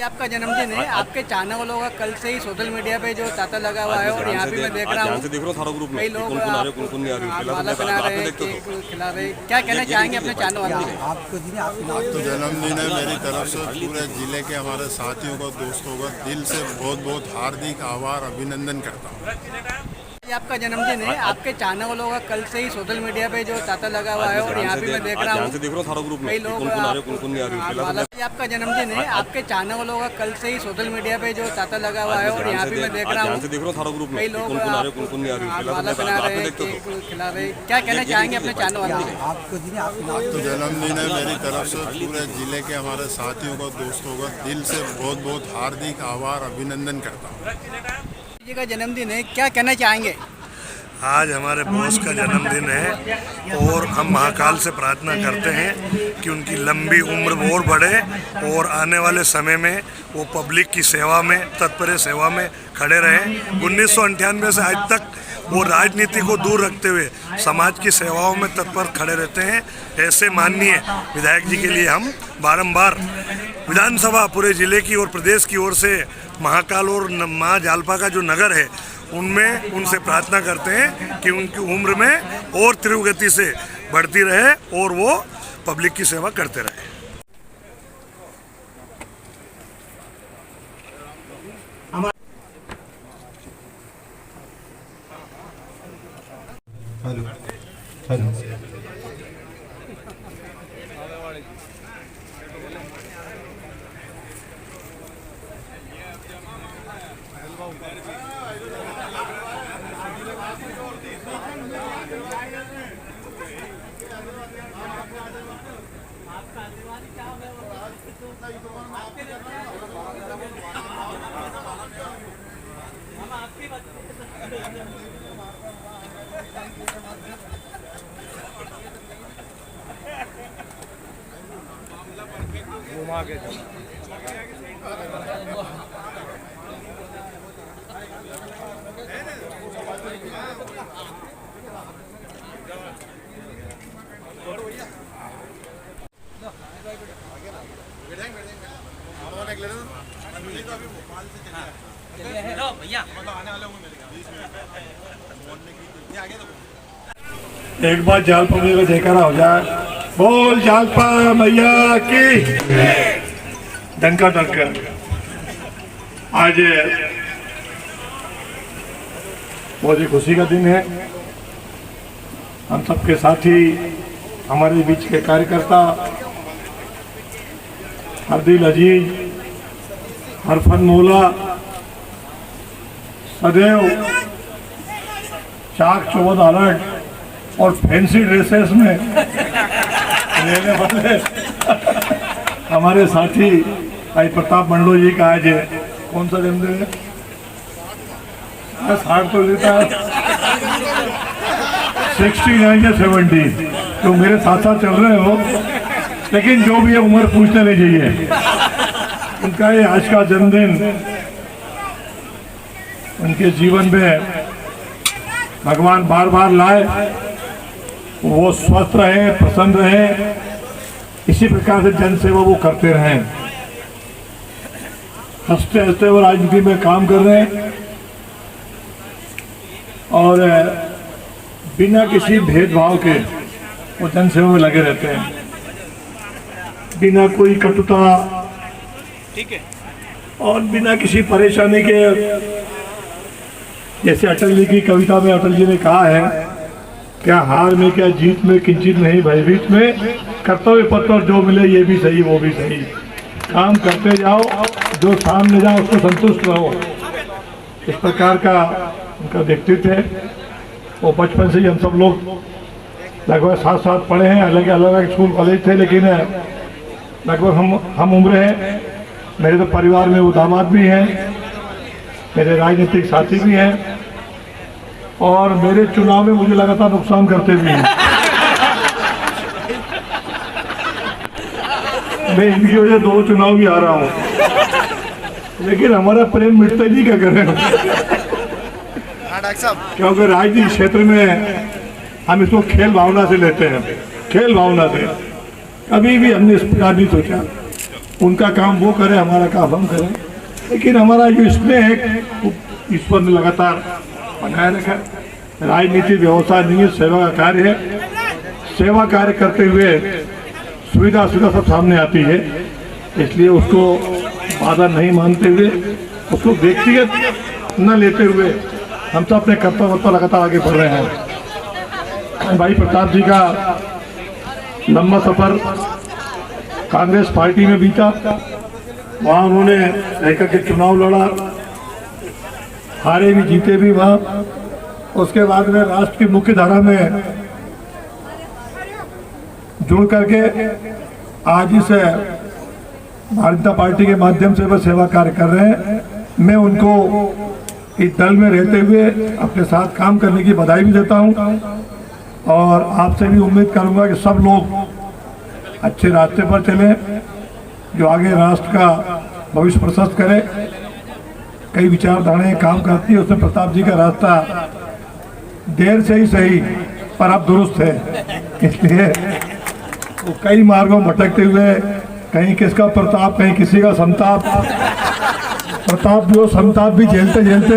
ये आपका जन्मदिन है, आपके चाहने वालों का कल से ही सोशल मीडिया पे जो तांता लगा हुआ है और यहाँ भी मैं देख रहा हूँ कई लोग माला बना रहे हैं, केक खिला रहे हैं। क्या कहना चाहेंगे अपने चाहने वालों से? तो जन्मदिन है मेरी तरफ से पूरे जिले के हमारे साथियों को, दोस्तों को दिल से बहुत बहुत हार्दिक आभार अभिनंदन करता हूँ। ये आपका जन्मदिन है, आपके चाहने वालों का कल से ही सोशल मीडिया पे जो तांता लगा हुआ है और यहाँ भी मैं देख रहा हूँ कई लोग माला। ये आपका जन्मदिन है, आपके चाहने वालों का कल से ही सोशल मीडिया पे जो तांता लगा हुआ है और यहाँ भी मैं देख रहा हूँ कई लोग माला बना रहे हैं, केक खिला रहे हैं। क्या कहना चाहेंगे अपने चाहने वालों से? तो जन्मदिन है मेरी तरफ से पूरे जिले के हमारे साथियों को, दोस्तों को दिल से बहुत बहुत हार्दिक आभार अभिनंदन करता हूँ। जी का जन्मदिन है, क्या कहना चाहेंगे? आज हमारे बॉस का जन्मदिन है और हम महाकाल से प्रार्थना करते हैं कि उनकी लंबी उम्र और बढ़े और आने वाले समय में वो पब्लिक की सेवा में, तत्पर सेवा में खड़े रहें। 1998 से आज तक वो राजनीति को दूर रखते हुए समाज की सेवाओं में तत्पर खड़े रहते हैं। ऐसे माननीय विधायक जी के लिए हम बारंबार विधानसभा, पूरे जिले की और प्रदेश की ओर से महाकाल और माँ जालपा का जो नगर है उनमें उनसे प्रार्थना करते हैं कि उनकी उम्र में और तीव्र गति से बढ़ती रहे और वो पब्लिक की सेवा करते रहे। हेलो हेलो घुमा के एक बार जालपा मैया का जयकारा हो जाए। बोल जालपा मैया की डंका डंका। आज बहुत ही खुशी का दिन है। हम सबके साथी, हमारे बीच के कार्यकर्ता, हरदिल अजीज, हरफन मौला, सदैव चाक चौबंद अलर्ट और फैंसी ड्रेसेस में रहने वाले हमारे साथी भाई प्रताप मंडलो जी का आज कौन सा जन्मदिन है? 60 तो देता है, 69 या 70 तो मेरे साथ साथ चल रहे हो, लेकिन जो भी है उम्र पूछने नहीं चाहिए। उनका ये आज का जन्मदिन उनके जीवन में भगवान बार बार लाए, वो स्वस्थ रहे, प्रसन्न रहे, इसी प्रकार से जन सेवा वो करते रहे। हंसते हंसते वो राजनीति में काम कर रहे हैं और बिना किसी भेदभाव के वो जन सेवा में लगे रहते हैं, बिना कोई कटुता, ठीक है, और बिना किसी परेशानी के। जैसे अटल जी की कविता में अटल जी ने कहा है, क्या हार में क्या जीत में किंचित नहीं भयभीत में, कर्तव्य पथ पर जो मिले ये भी सही वो भी सही, काम करते जाओ, जो सामने जाओ उसको संतुष्ट रहो। इस प्रकार का उनका व्यक्तित्व है। वो बचपन से ही हम सब लोग लगभग साथ साथ पढ़े हैं, अलग अलग स्कूल कॉलेज थे, लेकिन लगभग हम उम्र हैं। मेरे तो परिवार में वो दामाद भी हैं, मेरे राजनीतिक साथी भी हैं और मेरे चुनाव में मुझे लगातार नुकसान करते भी हैं। मैं इनकी वजह 2 चुनाव भी आ रहा हूँ, लेकिन हमारा प्रेम मिटता ही क्या करें, क्योंकि राजनीतिक क्षेत्र में हम इसको खेल भावना से लेते हैं, खेल भावना से। कभी भी हमने इस प्रकार नहीं सोचा उनका काम वो करे, हमारा काम हम करें। लेकिन हमारा जो स्नेह है ईश्वर ने लगातार बनाए रखा। राजनीति व्यवसाय नहीं है, सेवा का कार्य है। सेवा कार्य करते हुए सुविधा सब सामने आती है, इसलिए उसको बाधा नहीं मानते हुए, उसको व्यक्तिगत न लेते हुए हम सब अपने कर्तव्य पर लगातार आगे बढ़ रहे हैं। भाई प्रताप जी का लंबा सफर कांग्रेस पार्टी में बीता, वहाँ उन्होंने रहकर के चुनाव लड़ा, हारे भी जीते भी वहाँ। उसके बाद में राष्ट्र की मुख्य धारा में जुड़ करके आज इस भारतीय जनता पार्टी के माध्यम से वह सेवा कार्य कर रहे हैं। मैं उनको इस दल में रहते हुए अपने साथ काम करने की बधाई भी देता हूं और आपसे भी उम्मीद करूंगा कि सब लोग अच्छे रास्ते पर चलें, जो आगे राष्ट्र का भविष्य प्रशस्त करे। कई विचारधाराएं काम करती है, उसमें प्रताप जी का रास्ता देर से ही सही पर अब दुरुस्त है, इसलिए वो कई मार्गों में भटकते हुए, कहीं किसका प्रताप, कहीं किसी का संताप, प्रताप भी हो संताप भी झेलते झेलते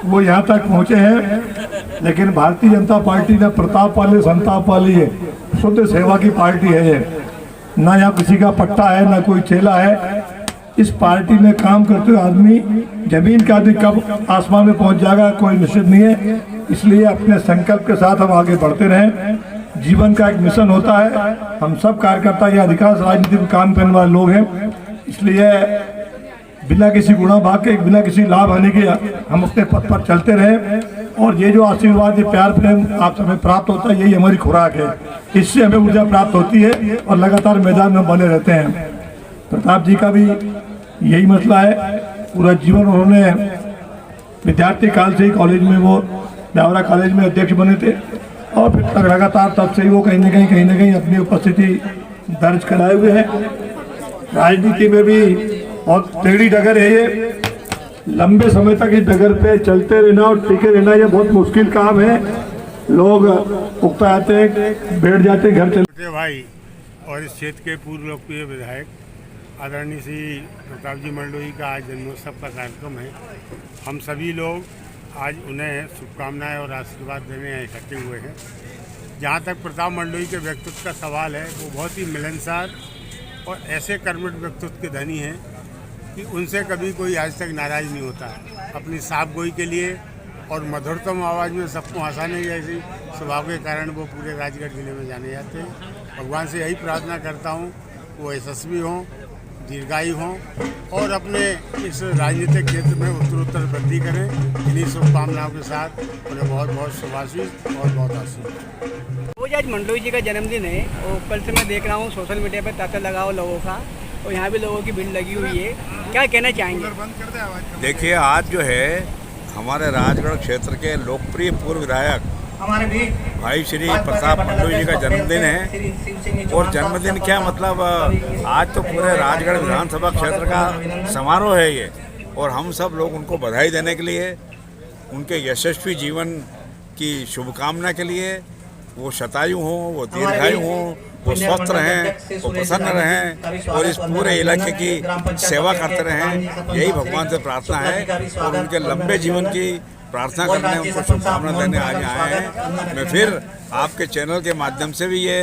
वो यहाँ तक पहुँचे हैं। लेकिन भारतीय जनता पार्टी ना प्रताप वाले संताप वाली है, शुद्ध सेवा की पार्टी है ये। ना यहाँ किसी का पट्टा है, ना कोई चेला है। इस पार्टी में काम करते हुए आदमी, जमीन का आदमी कब आसमान में पहुँच जाएगा कोई निश्चित नहीं है। इसलिए अपने संकल्प के साथ हम आगे बढ़ते रहें। जीवन का एक मिशन होता है, हम सब कार्यकर्ता या अधिकांश राजनीति में काम करने वाले लोग हैं, इसलिए बिना किसी गुणा भाग के, बिना किसी लाभ आने के हम अपने पथ पर चलते रहे। और ये जो आशीर्वाद, ये प्यार प्रेम आप हमें प्राप्त होता है, यही हमारी खुराक है, इससे हमें ऊर्जा प्राप्त होती है और लगातार मैदान में बने रहते हैं। प्रताप जी का भी यही मसला है। पूरा जीवन उन्होंने विद्यार्थी काल से ही कॉलेज में, वो ब्यावरा कॉलेज में अध्यक्ष बने थे और फिर लगातार तब से ही वो कहीं ना कहीं अपनी उपस्थिति दर्ज कराए हुए हैं। राजनीति में भी बहुत टेढ़ी डगर है ये, लंबे समय तक इस डगर पे चलते रहना और टिके रहना ये बहुत मुश्किल काम है। लोग उगता आते हैं, बैठ जाते हैं, घर चले। भाई और इस क्षेत्र के पूर्व लोकप्रिय विधायक आदरणीय श्री प्रताप जी मंडलोई का आज जन्मोत्सव का कार्यक्रम है। हम सभी लोग आज उन्हें शुभकामनाएं और आशीर्वाद देने इकट्ठे हुए हैं। जहाँ तक प्रताप मंडलोई के व्यक्तित्व का सवाल है, वो बहुत ही मिलनसार और ऐसे कर्मठ व्यक्तित्व के धनी हैं कि उनसे कभी कोई आज तक नाराज़ नहीं होता। अपनी साफ गोई के लिए और मधुरतम आवाज़ में सबको हंसाने जैसी स्वभाव के कारण वो पूरे राजगढ़ जिले में जाने जाते हैं। भगवान से यही प्रार्थना करता हूँ वो यशस्वी हों, दीर्घायु हों और अपने इस राजनीतिक क्षेत्र में उत्तरोत्तर वृद्धि करें। इन्हीं शुभकामनाओं के साथ उन्हें बहुत बहुत शुभाशीष, बहुत बहुत आशीष। वो आज मंडलोई जी का जन्मदिन है और कल से मैं देख रहा हूँ सोशल मीडिया पे तांता लगा हुआ लोगों का, और यहाँ भी लोगों की भीड़ लगी हुई है। क्या कहना चाहेंगे? देखिए, आज जो है हमारे राजगढ़ क्षेत्र के लोकप्रिय पूर्व विधायक भाई श्री प्रताप मंडलोई जी का जन्मदिन है। और जन्मदिन क्या मतलब, आज तो पूरे राजगढ़ विधानसभा क्षेत्र का समारोह है ये, और हम सब लोग उनको बधाई देने के लिए, उनके यशस्वी जीवन की शुभकामना के लिए, वो शतायु हों, वो दीर्घायु हों, वो स्वस्थ रहें, वो प्रसन्न रहें और इस पूरे इलाके की सेवा करते रहें, यही भगवान से प्रार्थना है। और उनके लंबे जीवन की प्रार्थना करने, उनको शुभकामना देने आज आए हैं। मैं फिर आपके चैनल के माध्यम से भी ये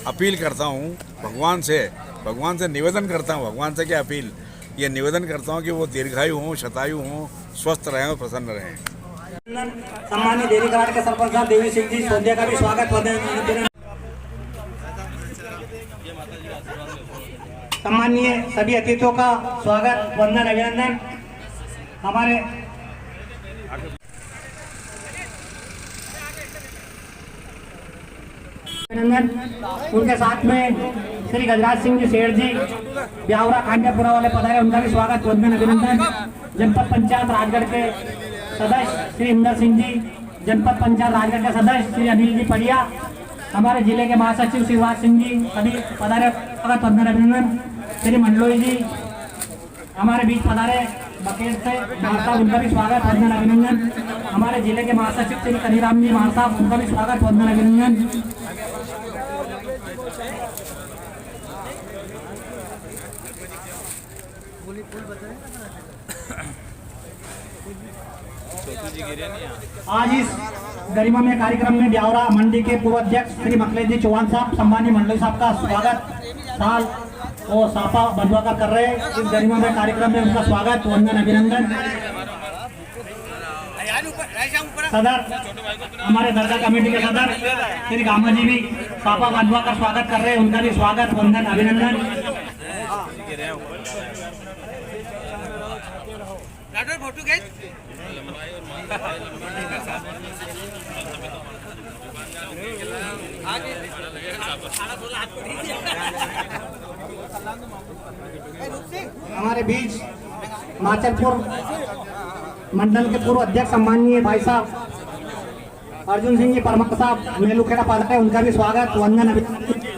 अपील करता हूँ, भगवान से निवेदन करता हूँ, भगवान से क्या अपील, ये निवेदन करता हूँ कि वो दीर्घायु हों, शतायु हों, स्वस्थ रहें और प्रसन्न रहें। सम्मानित देवी घाट के सरपंच साहब देवी सिंह जी सोंधिया का भी स्वागत। सम्मानीय सभी अतिथियों का स्वागत, वंदन, अभिनंदन। हमारे उनके साथ में श्री गजराज सिंह जी सेठ जी ब्यावरा खांडियापुरा वाले पधारे, उनका भी स्वागत, वंदन, अभिनंदन। जनपद पंचायत राजगढ़ के सदस्य श्री इंदर सिंह जी, जनपद पंचायत राजगढ़ के सदस्य श्री अनिल जी पड़िया, हमारे जिले के महासचिव शिवराज सिंह जी सभी पधारे, स्वागत, वंदन, अभिनंदन। श्री मंडलोई जी हमारे बीच पधारे बकेट से महासाब, उनका भी स्वागत, वंदन, अभिनंदन। हमारे जिले के महासचिव श्री कनीराम जी महासाब, उनका भी स्वागत, वंदन, अभिनंदन। आज इस गरिमामय कार्यक्रम में ब्यावरा मंडी के पूर्व अध्यक्ष श्री मकलेश जी चौहान साहब, सम्मानीय मंडली साहब का स्वागत साल और साफा बंधुआ कर रहे हैं। इस गरिमामय कार्यक्रम में उनका स्वागत, वंदन, अभिनंदन। सदर हमारे दरगाह कमेटी के सदर श्री गामा जी भी साफा बंधुआ का स्वागत कर रहे हैं, उनका भी स्वागत, वंदन, अभिनंदन। हमारे बीच माचलपुर मंडल के पूर्व अध्यक्ष सम्मानीय भाई साहब अर्जुन सिंह जी परमक साहब मेलुखेड़ा पधारे, उनका भी स्वागत, वंदन, अभिनंदन।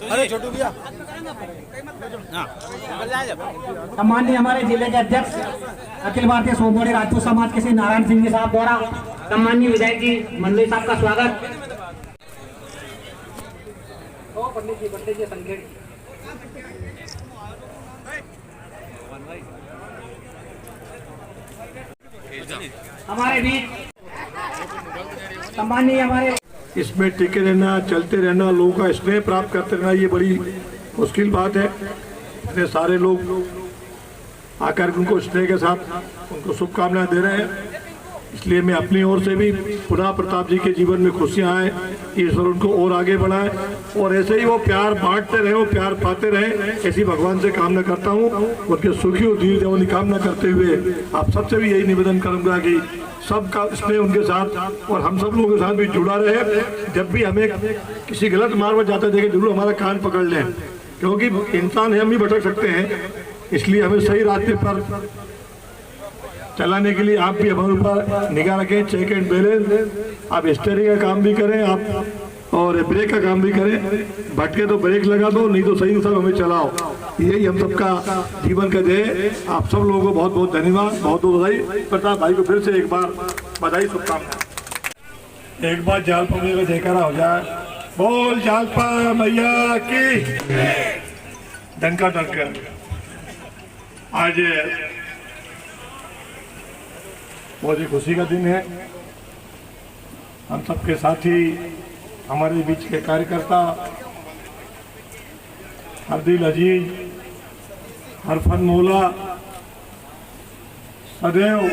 अरे छोटू भैया, सम्मानीय हमारे जिले के अध्यक्ष अखिल भारतीय सोमवारी राजपूत समाज के श्री नारायण सिंह जी साहब द्वारा सम्मानीय विधायक जी मंडली साहब का स्वागत। पंडित जी संखेड़ी। हमारे बीच सम्मानीय हमारे इसमें टिके रहना, चलते रहना, लोगों का स्नेह प्राप्त करते रहना, ये बड़ी मुश्किल बात है। इतने सारे लोग आकर उनको स्नेह के साथ उनको शुभकामनाएं दे रहे हैं, इसलिए मैं अपनी ओर से भी पुनः प्रताप जी के जीवन में खुशियां आए, ईश्वर उनको और आगे बढ़ाए और ऐसे ही वो प्यार बांटते रहे, वो प्यार पाते रहे, ऐसी भगवान से कामना करता हूँ। उनके सुखी और दीर्घ जीवन की कामना करते हुए आप सबसे भी यही निवेदन करूँगा कि सबका स्नेह उनके साथ और हम सब लोगों के साथ भी जुड़ा रहे। जब भी हमें किसी गलत मार्ग पर जाते देखें जरूर हमारा कान पकड़ लें, क्योंकि इंसान है, हम भी भटक सकते हैं, इसलिए हमें सही रास्ते पर चलाने के लिए आप भी हमारे ऊपर निगाह रखें, चेक एंड बैलेंस। आप स्टीयरिंग का काम भी करें आप और ब्रेक का काम भी करें, भटके तो ब्रेक लगा दो, नहीं तो सही सब हमें चलाओ। यही हम सबका जीवन का ध्येय। आप सब लोगों को बहुत बहुत धन्यवाद, बहुत बहुत बधाई। प्रताप भाई को फिर से एक बार बधाई, शुभकामनाएं। एक बार जालपा मैया का जयकारा हो जाए, बोल जालपा मैया की, डंका डंका। आज बहुत ही खुशी का दिन है। हम सबके साथी, हमारे बीच के कार्यकर्ता, हरदिल अजीज, हरफन मौला, सदैव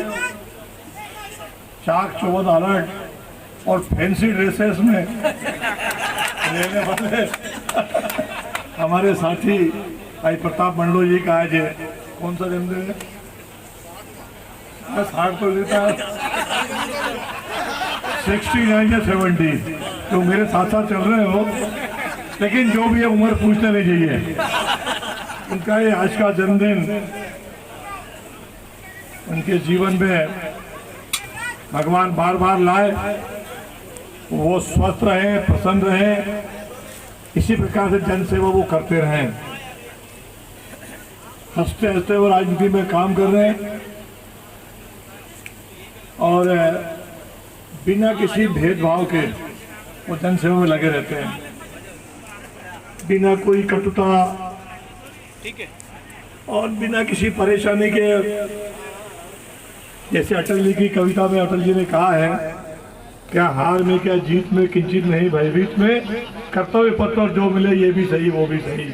चाक चौबंद अलर्ट और फैंसी ड्रेसेस में रहने वाले हमारे साथी भाई प्रताप मंडलो जी का आज कौन सा जन्मदिन है? 60 तो लेता है, 69 या 70, तो मेरे साथ साथ चल रहे हो, लेकिन जो भी है उम्र पूछते नहीं चाहिए। उनका ये आज का जन्मदिन उनके जीवन में भगवान बार बार लाए, वो स्वस्थ रहे, प्रसन्न रहे, इसी प्रकार से जन सेवा वो करते रहे। हंसते हंसते वो राजनीति में काम कर रहे हैं और बिना किसी भेदभाव के वो जन सेवा में लगे रहते हैं, बिना कोई कटुता, ठीक है, और बिना किसी परेशानी के। जैसे अटल जी की कविता में अटल जी ने कहा है, क्या हार में क्या जीत में किंचित नहीं भयभीत में, कर्तव्य पथ पर जो मिले ये भी सही वो भी सही,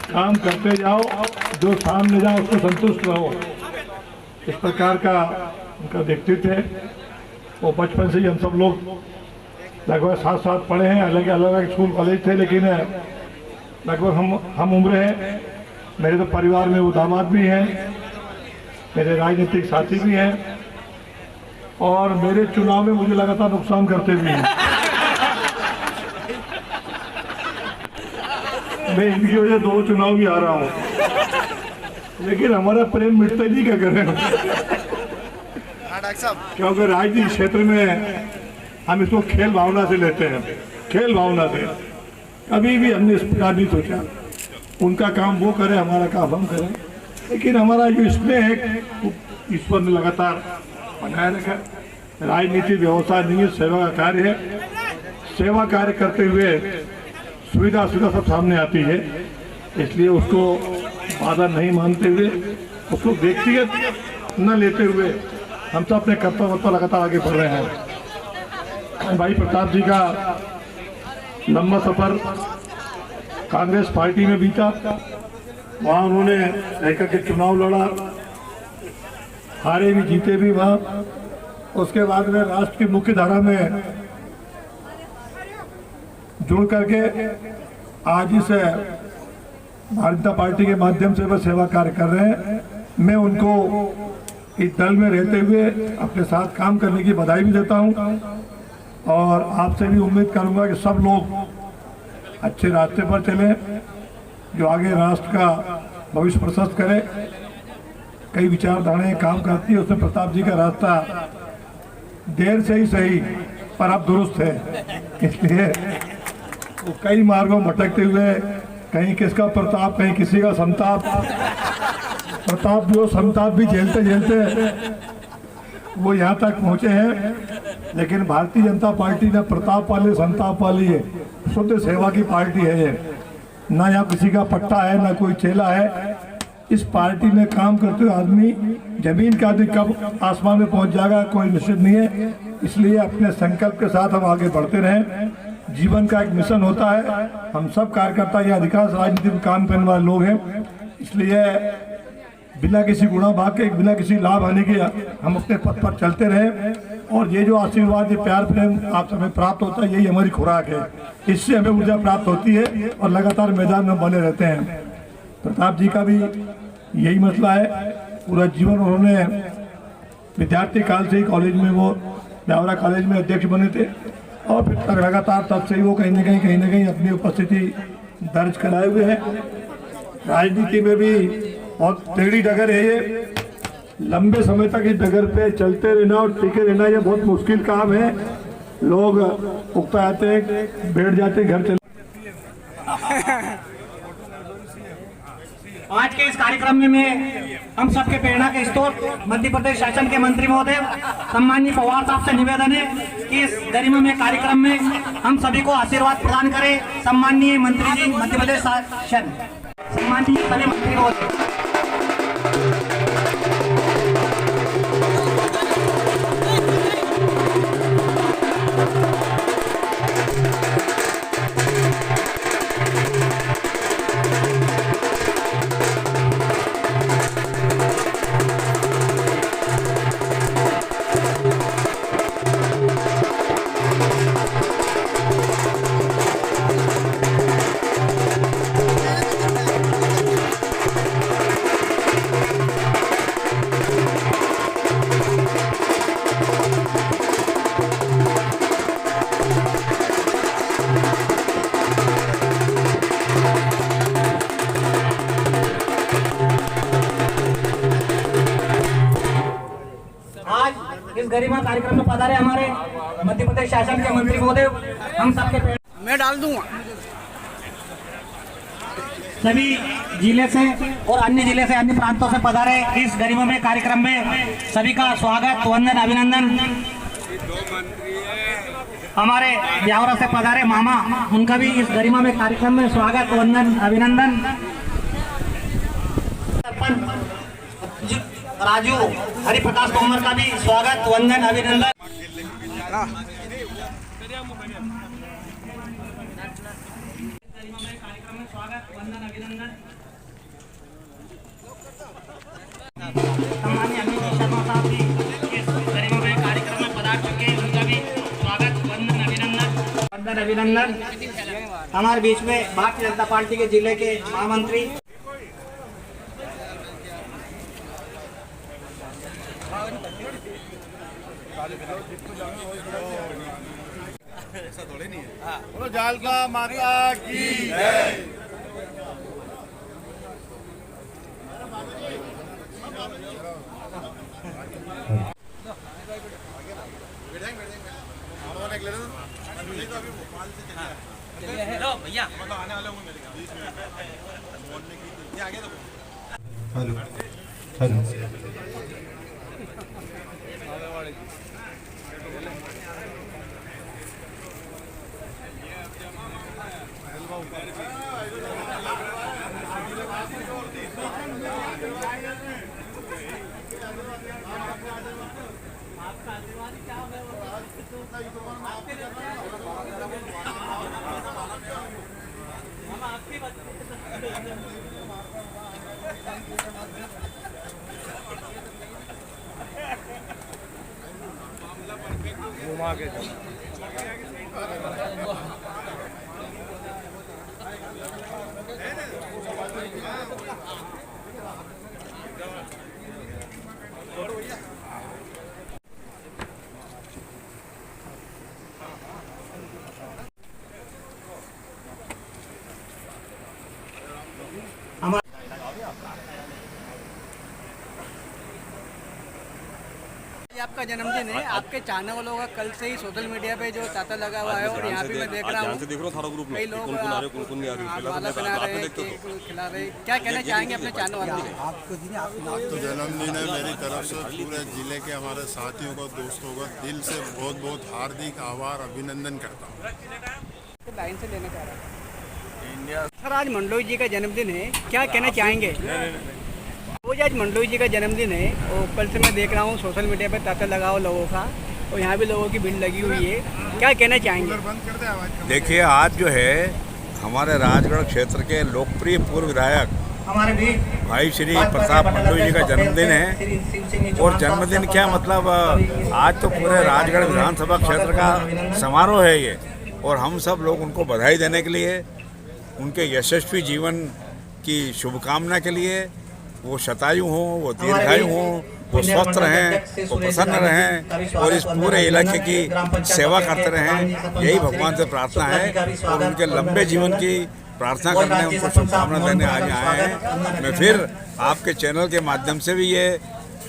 काम करते जाओ, जो सामने जाओ उसको संतुष्ट रहो। इस प्रकार का उनका व्यक्तित्व है। वो बचपन से ही हम सब लोग लगभग साथ साथ पढ़े हैं, अलग अलग स्कूल कॉलेज थे, लेकिन लगभग हम उम्र हैं। मेरे तो परिवार में वो दामाद भी हैं, मेरे राजनीतिक साथी भी हैं और मेरे चुनाव में मुझे लगातार नुकसान करते भी हैं। मैं इनकी वजह 2 चुनाव भी आ रहा हूँ, लेकिन हमारा प्रेम मिटता ही नहीं, क्या करें। क्योंकि राजनीतिक क्षेत्र में हम इसको खेल भावना से लेते हैं, खेल भावना से। कभी भी हमने इस प्रकार नहीं सोचा, उनका काम वो करे, हमारा काम हम करें। लेकिन हमारा जो इसमें है ईश्वर ने लगातार बनाए रखा। राजनीति व्यवसाय नहीं है, सेवा का कार्य है। सेवा कार्य करते हुए सुविधा सब सामने आती है, इसलिए उसको बाधा नहीं मानते हुए, उसको व्यक्तिगत न लेते हुए हम सब अपने कर्तव्य लगातार आगे बढ़ रहे हैं। भाई प्रताप जी का लंबा सफर कांग्रेस पार्टी में बीता, वहाँ उन्होंने रहकर के चुनाव लड़ा, हारे भी जीते भी वहाँ। उसके बाद में राष्ट्र की मुख्य धारा में जुड़ करके आज इस भारतीय जनता पार्टी के माध्यम से वह सेवा कार्य कर रहे हैं। मैं उनको इस दल में रहते हुए अपने साथ काम करने की बधाई भी देता हूं और आपसे भी उम्मीद करूंगा कि सब लोग अच्छे रास्ते पर चलें, जो आगे राष्ट्र का भविष्य प्रशस्त करे। कई विचारधाराएं काम करती है, उसमें प्रताप जी का रास्ता देर से ही सही पर अब दुरुस्त है, इसलिए वो कई मार्गों में भटकते हुए कहीं किसका प्रताप, कहीं किसी का संताप, प्रताप भी और संताप भी झेलते झेलते वो यहाँ तक पहुँचे हैं। लेकिन भारतीय जनता पार्टी ना प्रताप वाली संताप वाली है, शुद्ध सेवा की पार्टी है ये। ना यहाँ किसी का पट्टा है, ना कोई चेला है। इस पार्टी में काम करते हुए आदमी जमीन का आदमी कब आसमान में पहुँच जाएगा कोई निश्चित नहीं है। इसलिए अपने संकल्प के साथ हम आगे बढ़ते रहें। जीवन का एक मिशन होता है, हम सब कार्यकर्ता या अधिकांश राजनीति में काम करने वाले लोग हैं, इसलिए बिना किसी गुणा भाग के, बिना किसी लाभ आने के हम अपने पथ पर चलते रहें। और ये जो आशीर्वाद, ये प्यार प्रेम आप हमें प्राप्त होता है, यही हमारी खुराक है। इससे हमें ऊर्जा प्राप्त होती है और लगातार मैदान में बने रहते हैं। प्रताप जी का भी यही मसला है। पूरा जीवन उन्होंने विद्यार्थी काल से ही कॉलेज में, वो ब्यावरा कॉलेज में अध्यक्ष बने थे और फिर लगातार तब से ही वो कहीं ना कहीं अपनी उपस्थिति दर्ज कराए हुए हैं। राजनीति में भी बहुत टेढ़ी डगर है ये, लंबे समय तक इस डगर पे चलते रहना और टिके रहना ये बहुत मुश्किल काम है। लोग उगता आते हैं, बैठ जाते हैं, घर चले। आज के इस कार्यक्रम में मैं हम सबके प्रेरणा के स्रोत मध्य प्रदेश शासन के मंत्री महोदय सम्माननीय पवार साहब से निवेदन है कि इस गरिमामय कार्यक्रम में हम सभी को आशीर्वाद प्रदान करें। सम्माननीय मंत्री जी, मध्य प्रदेश शासन, सम्माननीय सभी मंत्री महोदय। इस गरिमा कार्यक्रम में पधारे हमारे मध्य प्रदेश शासन के मंत्री महोदय, हम सबके मैं डाल दूंगा। सभी जिले से और अन्य जिले से, अन्य प्रांतों से पधारे इस गरिमामय कार्यक्रम में सभी का स्वागत, वंदन, अभिनंदन। हमारे ब्यावरा से पधारे मामा, उनका भी इस गरिमामय कार्यक्रम में स्वागत, वंदन, अभिनंदन। राजू हरिप्रकाश तोमर का भी स्वागत, वंदन, अभिनंदन। कार्यक्रम में स्वागत, वंदन, अभिनंदन। सम्माननीय अमित शर्मा साहब भी इस गरिमामय कार्यक्रम में पधार चुके हैं, उनका भी स्वागत, वंदन, अभिनंदन, वंदन, अभिनंदन। हमारे बीच में भारतीय जनता पार्टी के जिले के महामंत्री ऐसा थोड़े नहीं है। बोलो जालका माता की जय। भैया आने वाले होंगे मेरे। ये आपका जन्मदिन है, आपके चाहने वालों का कल से ही सोशल मीडिया पे जो तांता लगा हुआ है और यहाँ भी मैं देख रहा हूँ कई लोग माला बना रहे हैं, केक खिला रहे हैं। क्या कहना चाहेंगे अपने चाहने वालों से? तो जन्मदिन है मेरी तरफ से पूरे जिले के हमारे साथियों का, दोस्तों का दिल से बहुत बहुत हार्दिक आभार अभिनंदन करता हूँ। लाइन से लेना चाह रहा हूँ सर, आज मंडलोई जी का जन्मदिन है, क्या कहना चाहेंगे? वो आज मंडलोई जी का जन्मदिन है और कल से मैं देख रहा हूँ सोशल मीडिया पे तांता लगा हुआ लोगों का और यहाँ भी लोगों की भीड़ लगी हुई है, क्या कहना चाहेंगे? देखिए, आज जो है हमारे राजगढ़ क्षेत्र के लोकप्रिय पूर्व विधायक हमारे भी भाई श्री प्रताप मंडलोई जी का जन्मदिन है। और जन्मदिन क्या मतलब, आज तो पूरे राजगढ़ विधानसभा क्षेत्र का समारोह है ये, और हम सब लोग उनको बधाई देने के लिए, उनके यशस्वी जीवन की शुभकामना के लिए, वो शतायु हों, वो दीर्घायु हों, वो स्वस्थ रहें, वो प्रसन्न रहें और इस पूरे इलाके की सेवा करते रहें, यही भगवान से प्रार्थना है। और उनके लंबे जीवन की प्रार्थना करने, उनको शुभकामना देने आज आए हैं। मैं फिर आपके चैनल के माध्यम से भी ये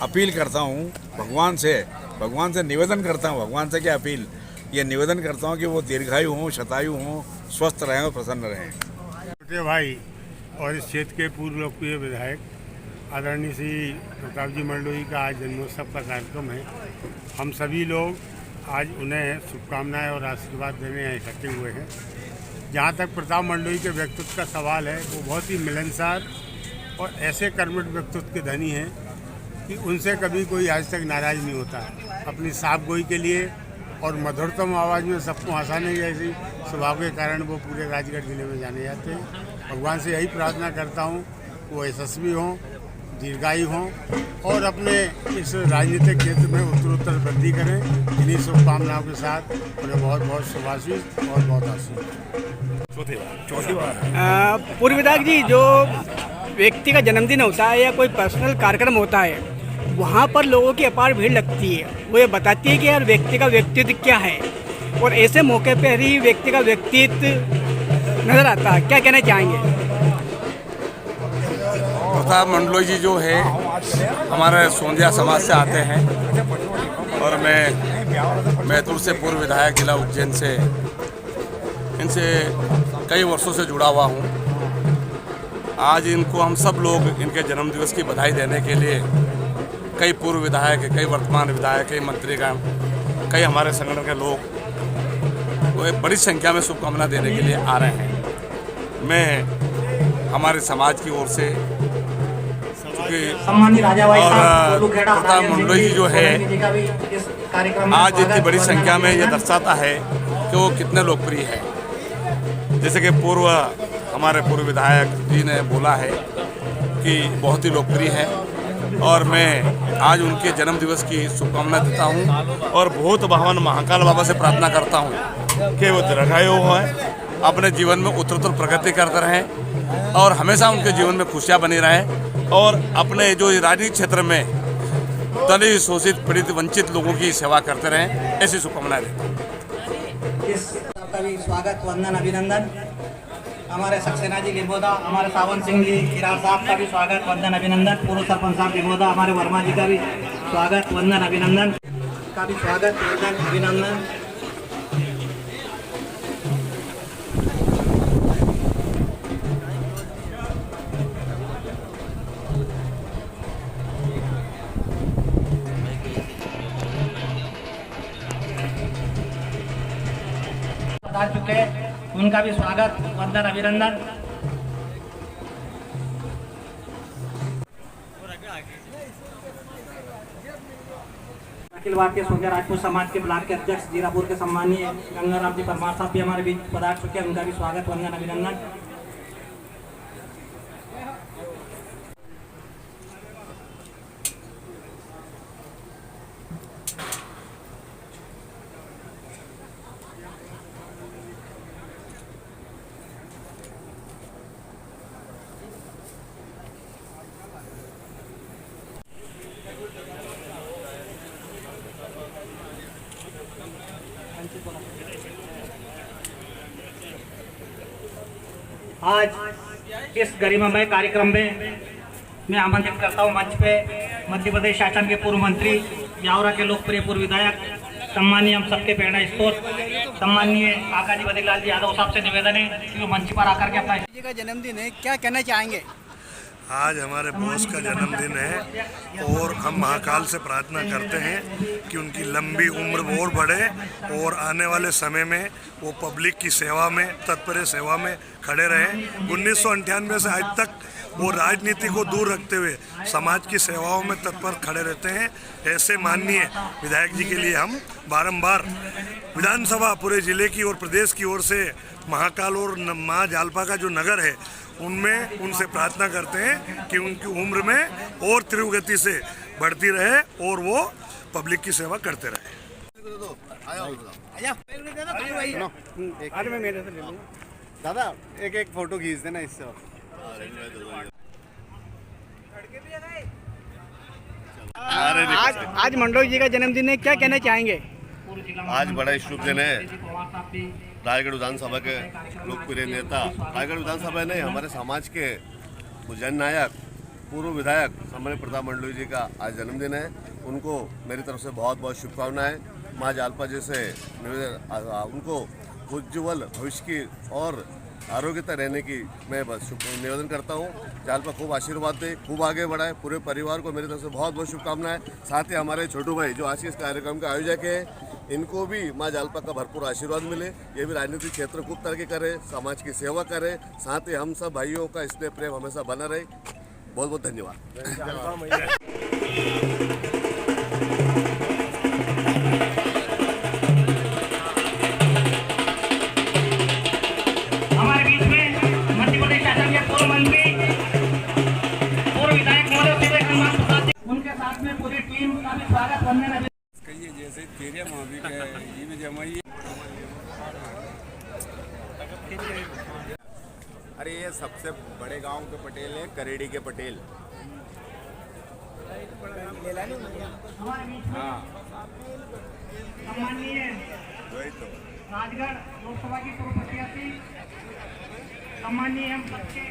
अपील करता हूँ, भगवान से निवेदन करता हूँ, भगवान से क्या अपील, ये निवेदन करता हूँ कि वो दीर्घायु हों, शतायु हों, स्वस्थ रहें और प्रसन्न रहें। छोटे भाई और इस क्षेत्र के पूर्व लोकप्रिय विधायक आदरणीय श्री प्रताप जी मंडलोई का आज जन्मोत्सव का कार्यक्रम है। हम सभी लोग आज उन्हें शुभकामनाएं और आशीर्वाद देने इकट्ठे हुए हैं। जहाँ तक प्रताप मंडलोई के व्यक्तित्व का सवाल है, वो बहुत ही मिलनसार और ऐसे कर्मठ व्यक्तित्व के धनी हैं कि उनसे कभी कोई आज तक नाराज़ नहीं होता। अपनी साफ गोई के लिए और मधुरतम आवाज़ में सबको हंसाने जैसी स्वभाव के कारण वो पूरे राजगढ़ जिले में जाने जाते हैं। भगवान से यही प्रार्थना करता हूँ वो यशस्वी हों, दीर्घायु हों और अपने इस राजनीतिक क्षेत्र में उत्तरोत्तर वृद्धि करें। इन्हीं शुभकामनाओं के साथ उन्हें बहुत बहुत शुभाशीष और बहुत आशीष। पूर्व विधायक जी, जो व्यक्ति का जन्मदिन होता है या कोई पर्सनल कार्यक्रम होता है, वहाँ पर लोगों की अपार भीड़ लगती है। वो ये बताती है कि यार व्यक्ति का व्यक्तित्व क्या है, और ऐसे मौके पर हर ही व्यक्ति का व्यक्तित्व नजर आता है, क्या कहना चाहेंगे? प्रताप मंडलोई जी जो है हमारे सोंधिया समाज से आते हैं और मैं मैथुर से पूर्व विधायक जिला उज्जैन से, इनसे कई वर्षों से जुड़ा हुआ हूँ। आज इनको हम सब लोग इनके जन्मदिवस की बधाई देने के लिए कई पूर्व विधायक, कई वर्तमान विधायक, कई मंत्रीगण, कई हमारे संगठन के लोग वो एक बड़ी संख्या में शुभकामना देने के लिए आ रहे हैं। मैं हमारे समाज की ओर से और प्रताप मंडलोई जी जो है आज इतनी बड़ी संख्या में ये दर्शाता है कि वो कितने लोकप्रिय है। जैसे कि हमारे पूर्व विधायक जी ने बोला है कि बहुत ही लोकप्रिय है, और मैं आज उनके जन्म दिवस की शुभकामना देता हूँ और भूत भवन महाकाल बाबा से प्रार्थना करता हूँ कि वो दीर्घायु हैं, अपने जीवन में उत्तरोत्तर प्रगति करते रहें और हमेशा उनके जीवन में खुशियाँ बनी रहें और अपने जो राजनीतिक क्षेत्र में दलित, शोषित, पीड़ित, वंचित लोगों की सेवा करते रहें, ऐसी शुभकामनाएं देते हैं। सबका भी स्वागत, वंदन, अभिनंदन। हमारे सक्सेना जी लिबोदा, हमारे सावन सिंह जी किरार साहब का भी स्वागत, वंदन, अभिनंदन। पूर्व सरपंच साहब लिबोदा, हमारे वर्मा जी का भी स्वागत, वंदन, अभिनंदन का भी स्वागत, वंदन, अभिनंदन। पधार चुके हैं, उनका भी स्वागत, वंदन, अभिनंदन। अखिल भारतीय सोनिया राजपूत समाज के ब्लॉक के अध्यक्ष जीरापुर के सम्मानीय गंगाराम जी परमार साहब भी हमारे बीच पधार चुके हैं, उनका भी स्वागत, वंदन, अभिनंदन। आज इस गरिमामय कार्यक्रम में मैं आमंत्रित करता हूं मंच पे मध्य प्रदेश शासन के पूर्व मंत्री, ब्यावरा के लोकप्रिय पूर्व विधायक, सम्मानीय हम सबके प्रेरणा स्रोत, सम्मानीय काका जी बद्रीलाल जी यादव साहब से निवेदन है कि वो मंच पर आकर के अपना जी का जन्मदिन है, क्या कहना चाहेंगे? आज हमारे बॉस का जन्मदिन है और हम महाकाल से प्रार्थना करते हैं कि उनकी लंबी उम्र और बढ़े और आने वाले समय में वो पब्लिक की सेवा में, तत्पर सेवा में खड़े रहें। 1998 से आज तक वो राजनीति को दूर रखते हुए समाज की सेवाओं में तत्पर खड़े रहते हैं। ऐसे माननीय विधायक जी के लिए हम बारंबार विधानसभा, पूरे जिले की और प्रदेश की ओर से महाकाल और माँ जालपा का जो नगर है उनमें उनसे प्रार्थना करते हैं कि उनकी उम्र में और तीव्र गति से बढ़ती रहे और वो पब्लिक की सेवा करते रहे। दादा एक फोटो खींच देना इससे। आज मंडोई जी का जन्मदिन है, क्या कहना चाहेंगे? आज बड़ा शुभ दिन है। रायगढ़ विधानसभा के लोकप्रिय नेता, रायगढ़ विधानसभा ने हमारे समाज के जन नायक, पूर्व विधायक सम्मानीय प्रताप मंडलोई जी का आज जन्मदिन है। उनको मेरी तरफ से बहुत बहुत शुभकामनाएं। माँ जालपा जी से निवेदन, उनको उज्ज्वल भविष्य की और आरोग्यता रहने की मैं बस निवेदन करता हूँ। जालपा खूब आशीर्वाद दे, खूब आगे बढ़ाए। पूरे परिवार को मेरी तरफ से बहुत बहुत शुभकामनाएं। साथ ही हमारे छोटू भाई जो आज के इस कार्यक्रम के आयोजक हैं, इनको भी माँ जालपा का भरपूर आशीर्वाद मिले। ये भी राजनीतिक क्षेत्र खूब तरक्की करे, समाज की सेवा करे। साथ ही हम सब भाइयों का स्नेह प्रेम हमेशा बना रहे। बहुत बहुत धन्यवाद। हमारे बीच में मध्य प्रदेश शासन के पूर्व मंत्री, पूर्व विधायक महोदय, उनके साथ में पूरी टीम का भी स्वागत, वंदन। अरे ये सबसे बड़े गांव के पटेल हैं, करेड़ी के पटेल। हाँ, सम्मानीय राजगढ़ लोकसभा की पूर्व प्रत्याशी, सम्मानीय हम सबके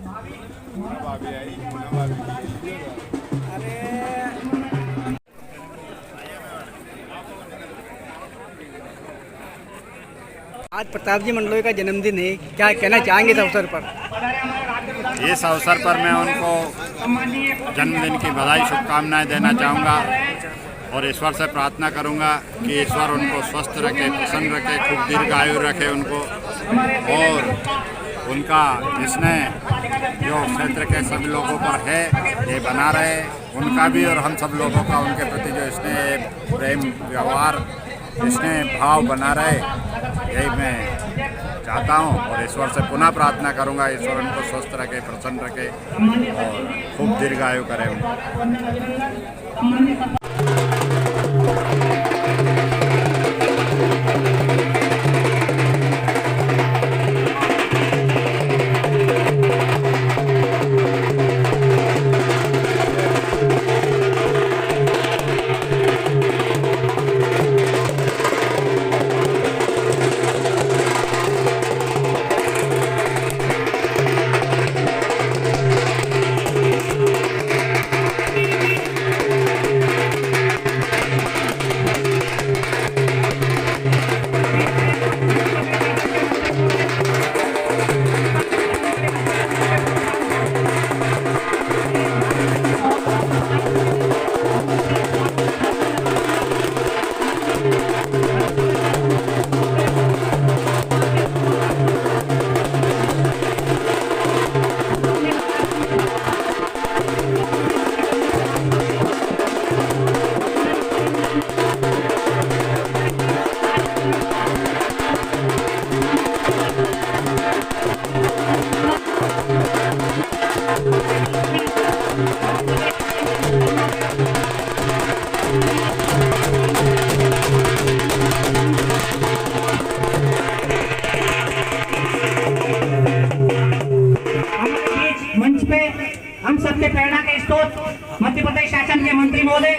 भाभी आई, भाभी। आज प्रताप जी मंडलोई का जन्मदिन है, क्या कहना चाहेंगे इस अवसर पर? इस अवसर पर मैं उनको जन्मदिन की बधाई, शुभकामनाएं देना चाहूँगा और ईश्वर से प्रार्थना करूँगा कि ईश्वर उनको स्वस्थ रखे, प्रसन्न रखे, खूब दीर्घायु रखे उनको, और उनका स्नेह जो क्षेत्र के सभी लोगों पर है ये बना रहे। उनका भी और हम सब लोगों का उनके प्रति जो स्नेह, प्रेम, व्यवहार, स्नेह भाव बना रहे, यही मैं चाहता हूँ। और ईश्वर से पुनः प्रार्थना करूँगा, ईश्वर उनको स्वस्थ रखे, प्रसन्न रखे और खूब दीर्घायु करे उनको। प्रस्तुत मध्य प्रदेश शासन के मंत्री महोदय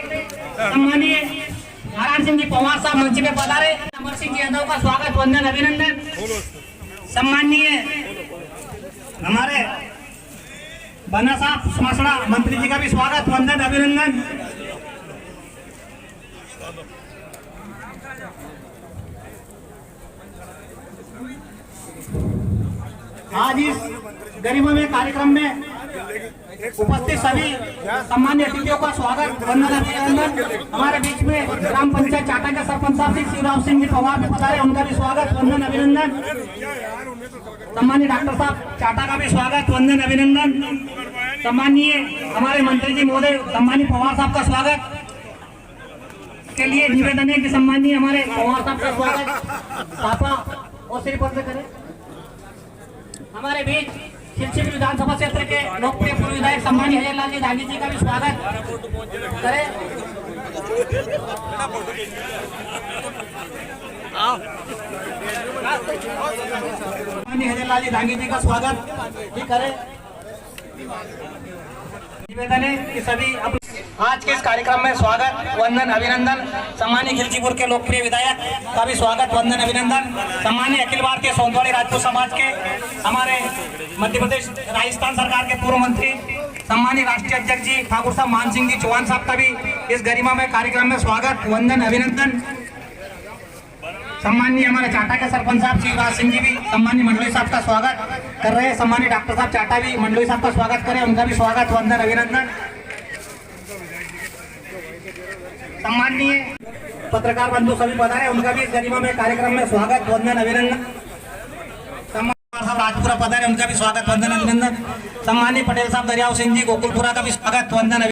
सम्मानीय नारायण सिंह जी पवार साहब मंच पे पधारे। अमर सिंह यादव का स्वागत वंदन अभिनंदन। सम्मानीय हमारे बना साहब सुमसड़ा मंत्री जी का भी स्वागत वंदन अभिनंदन। आज इस गरिमामय कार्यक्रम में उपस्थित सभी सम्मान्य अतिथियों का स्वागत वंदन अभिनंदन। हमारे बीच में ग्राम पंचायत चाटा के सरपंच साहब श्री शिवराज सिंह जी पवार भी पधारे, उनका भी स्वागत वंदन अभिनंदन। सम्मानीय डॉक्टर साहब चाटा का भी स्वागत वंदन अभिनंदन। सम्मानीय हमारे मंत्री जी महोदय सम्मानीय पवार साहब का स्वागत के लिए निवेदन है कि सम्मानीय हमारे पवार साहब का स्वागत पापा और श्रीपद से करें। हमारे बीच खिलची विधानसभा क्षेत्र के लोकप्रिय पूर्व विधायक सम्मानीय हजरलाल जी दांगी जी का भी स्वागत करें। सम्मानीय हजरलाल जी दांगी जी का स्वागत भी करें। निवेदन है कि सभी आज के इस कार्यक्रम में स्वागत वंदन अभिनंदन। सम्मानीय खिलचीपुर के लोकप्रिय विधायक का भी स्वागत वंदन अभिनंदन। सम्मानीय अखिल भारतीय सोनवाड़ी राजपूत समाज के हमारे मध्य प्रदेश राजस्थान सरकार के पूर्व मंत्री सम्मानीय राष्ट्रीय अध्यक्ष जी ठाकुर साहब मान सिंह जी चौहान साहब का भी इस गरिमा में कार्यक्रम में स्वागत वंदन अभिनंदन। सम्मानीय हमारे चाटा के सरपंच साहब शिवराज सिंह जी भी सम्मानीय मंडलोई साहब का स्वागत कर रहे हैं। सम्मानीय डॉक्टर साहब चाटा भी मंडलोई साहब का स्वागत करें, उनका भी स्वागत वंदन अभिनंदन। सम्मानीय पत्रकार बंधु सभी पधारे, उनका भी इस गरिमा में कार्यक्रम में स्वागत वंदन अभिनंदन। सम्मानीय साहब राजपुरा पधारे, उनका भी स्वागत वंदन अभिनंदन। सम्मानीय पटेल साहब दरियाव सिंह जी गोकुलपुरा का भी स्वागत वंदन।